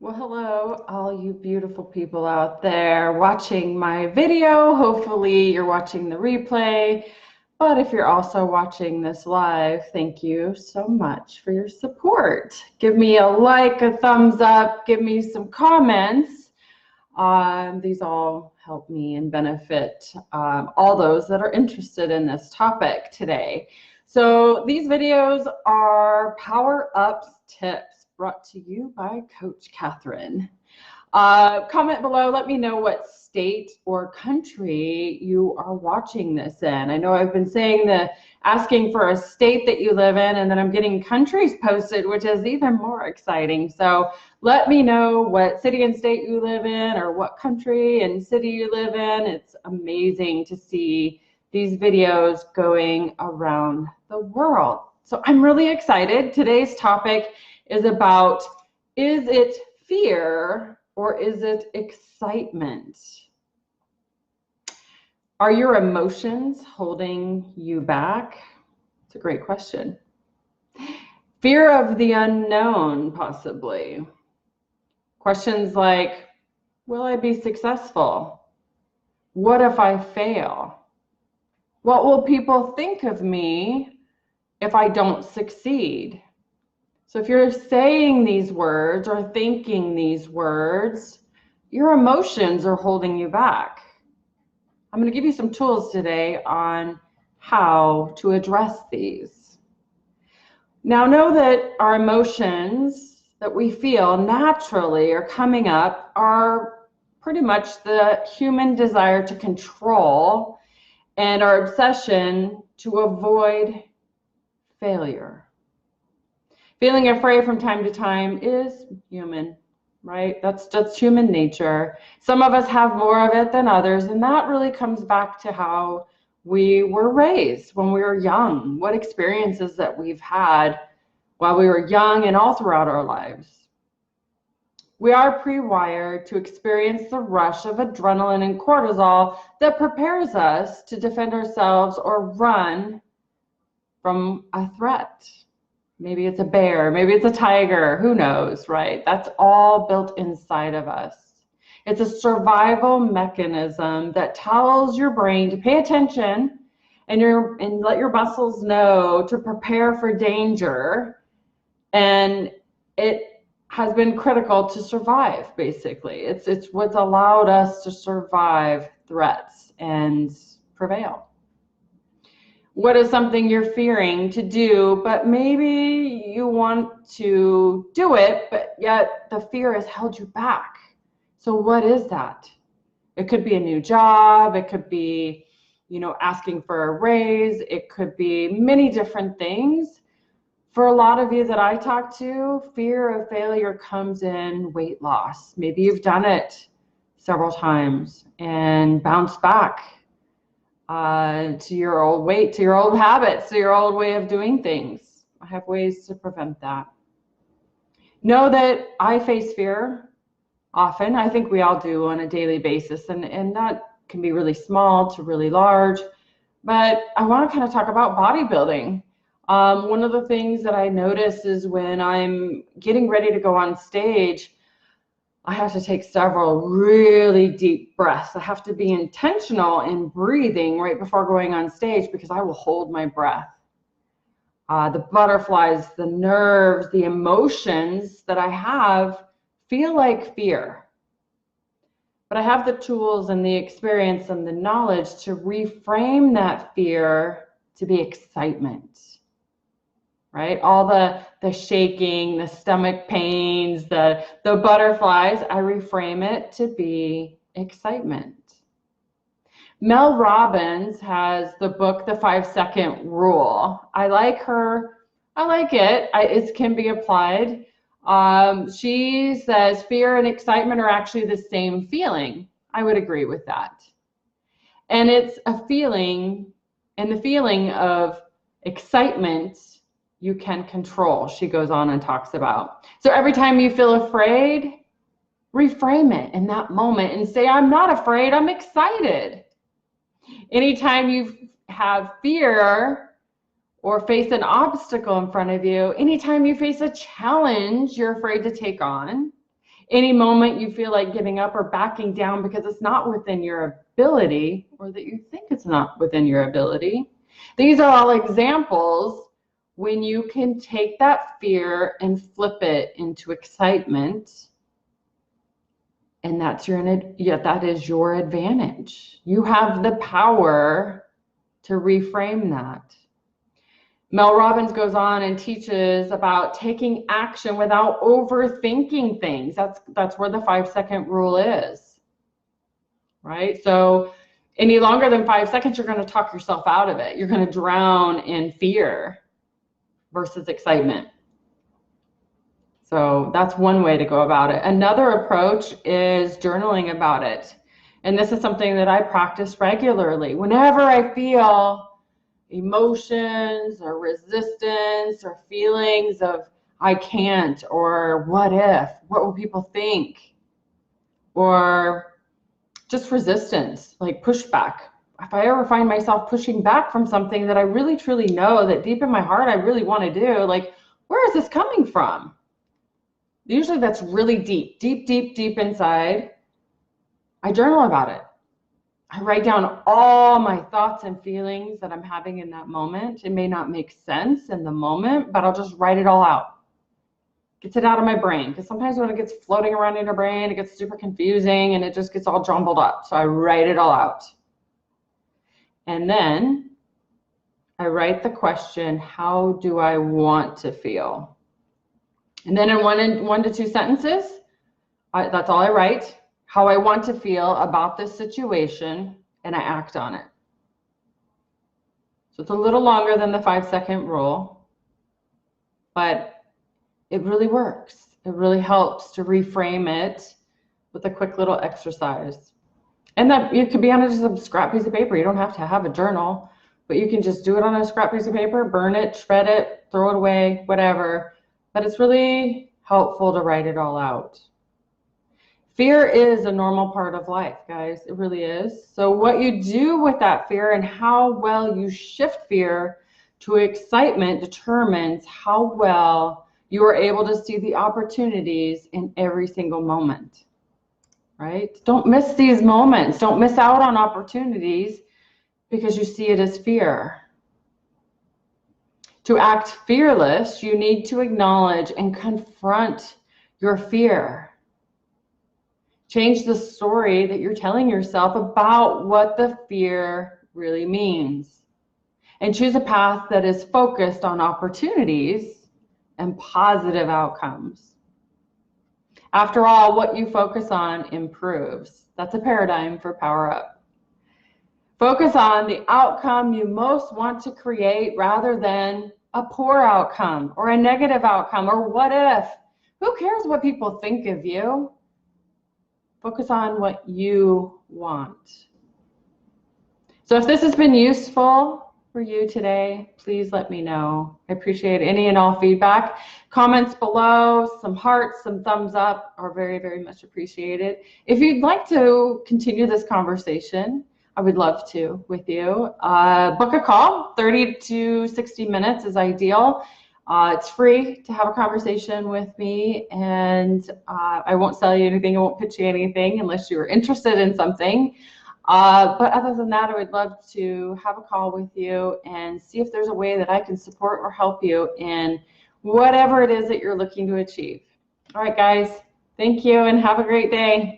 Well, hello, all you beautiful people out there watching my video. Hopefully you're watching the replay, but if you're also watching this live, thank you so much for your support. Give me a like, a thumbs up, give me some comments. These all help me and benefit all those that are interested in this topic today. So these videos are Power Ups tips brought to you by Coach Catherine. Comment below, let me know what state or country you are watching this in. I know I've been saying asking for a state that you live in, and then I'm getting countries posted, which is even more exciting. So let me know what city and state you live in, or what country and city you live in. It's amazing to see these videos going around the world. So I'm really excited. Today's topic is about, is it fear or is it excitement? Are your emotions holding you back? It's a great question. Fear of the unknown, possibly. Questions like, will I be successful? What if I fail? What will people think of me if I don't succeed? So if you're saying these words or thinking these words, your emotions are holding you back. I'm going to give you some tools today on how to address these. Now, know that our emotions that we feel naturally are coming up are pretty much the human desire to control and our obsession to avoid failure. Feeling afraid from time to time is human, right? That's human nature. Some of us have more of it than others, and that really comes back to how we were raised when we were young, what experiences that we've had while we were young and all throughout our lives. We are pre-wired to experience the rush of adrenaline and cortisol that prepares us to defend ourselves or run from a threat. Maybe it's a bear, maybe it's a tiger, who knows, right? That's all built inside of us. It's a survival mechanism that tells your brain to pay attention and let your muscles know to prepare for danger. And it has been critical to survive, basically. It's what's allowed us to survive threats and prevail. What is something you're fearing to do, but maybe you want to do it, but yet the fear has held you back? So what is that? It could be a new job. It could be, asking for a raise. It could be many different things. For a lot of you that I talk to, fear of failure comes in weight loss. Maybe you've done it several times and bounced back to your old weight, to your old habits, to your old way of doing things. I have ways to prevent that. Know that I face fear often. I think we all do on a daily basis, and that can be really small to really large. But I want to kind of talk about bodybuilding. One of the things that I notice is when I'm getting ready to go on stage, I have to take several really deep breaths. I have to be intentional in breathing right before going on stage because I will hold my breath. The butterflies, the nerves, the emotions that I have feel like fear. But I have the tools and the experience and the knowledge to reframe that fear to be excitement. Right? All the shaking, the stomach pains, the butterflies, I reframe it to be excitement. Mel Robbins has the book, The 5-Second Rule. I like her. I like it. It can be applied. She says fear and excitement are actually the same feeling. I would agree with that. And it's a feeling, and the feeling of excitement you can control, she goes on and talks about. So every time you feel afraid, reframe it in that moment and say, I'm not afraid, I'm excited. Anytime you have fear or face an obstacle in front of you, anytime you face a challenge you're afraid to take on, Any moment you feel like giving up or backing down because it's not within your ability, or that you think it's not within your ability. These are all examples when you can take that fear and flip it into excitement. And that is your advantage. You have the power to reframe that. Mel Robbins goes on and teaches about taking action without overthinking things. That's where the 5-second rule is, right? So any longer than 5 seconds, you're going to talk yourself out of it. You're going to drown in fear versus excitement. So that's one way to go about it. Another approach is journaling about it. And this is something that I practice regularly. Whenever I feel emotions or resistance or feelings of I can't, or what if, what will people think, or just resistance, like pushback. If I ever find myself pushing back from something that I really truly know that deep in my heart I really want to do, like, where is this coming from? Usually that's really deep inside. I journal about it. I write down all my thoughts and feelings that I'm having in that moment. It may not make sense in the moment, but I'll just write it all out. Gets it out of my brain. Because sometimes when it gets floating around in your brain, it gets super confusing and it just gets all jumbled up. So I write it all out. And then I write the question, how do I want to feel? And then in one to two sentences, that's all I write. How I want to feel about this situation, and I act on it. So it's a little longer than the 5-second rule, but it really works. It really helps to reframe it with a quick little exercise. And that it could be on just a scrap piece of paper. You don't have to have a journal, but you can just do it on a scrap piece of paper, burn it, shred it, throw it away, whatever. But it's really helpful to write it all out. Fear is a normal part of life, guys. It really is. So what you do with that fear and how well you shift fear to excitement determines how well you are able to see the opportunities in every single moment, right? Don't miss these moments. Don't miss out on opportunities because you see it as fear. To act fearless, you need to acknowledge and confront your fear. Change the story that you're telling yourself about what the fear really means. And choose a path that is focused on opportunities and positive outcomes. After all, what you focus on improves. That's a paradigm for Power Up. Focus on the outcome you most want to create rather than a poor outcome or a negative outcome or what if. Who cares what people think of you? Focus on what you want. So if this has been useful for you today, please let me know. I appreciate any and all feedback. Comments below, some hearts, some thumbs up are very, very much appreciated. If you'd like to continue this conversation, I would love to with you. Book a call, 30 to 60 minutes is ideal. It's free to have a conversation with me, and I won't sell you anything. I won't pitch you anything unless you're interested in something. But other than that, I would love to have a call with you and see if there's a way that I can support or help you in whatever it is that you're looking to achieve. All right, guys, thank you and have a great day.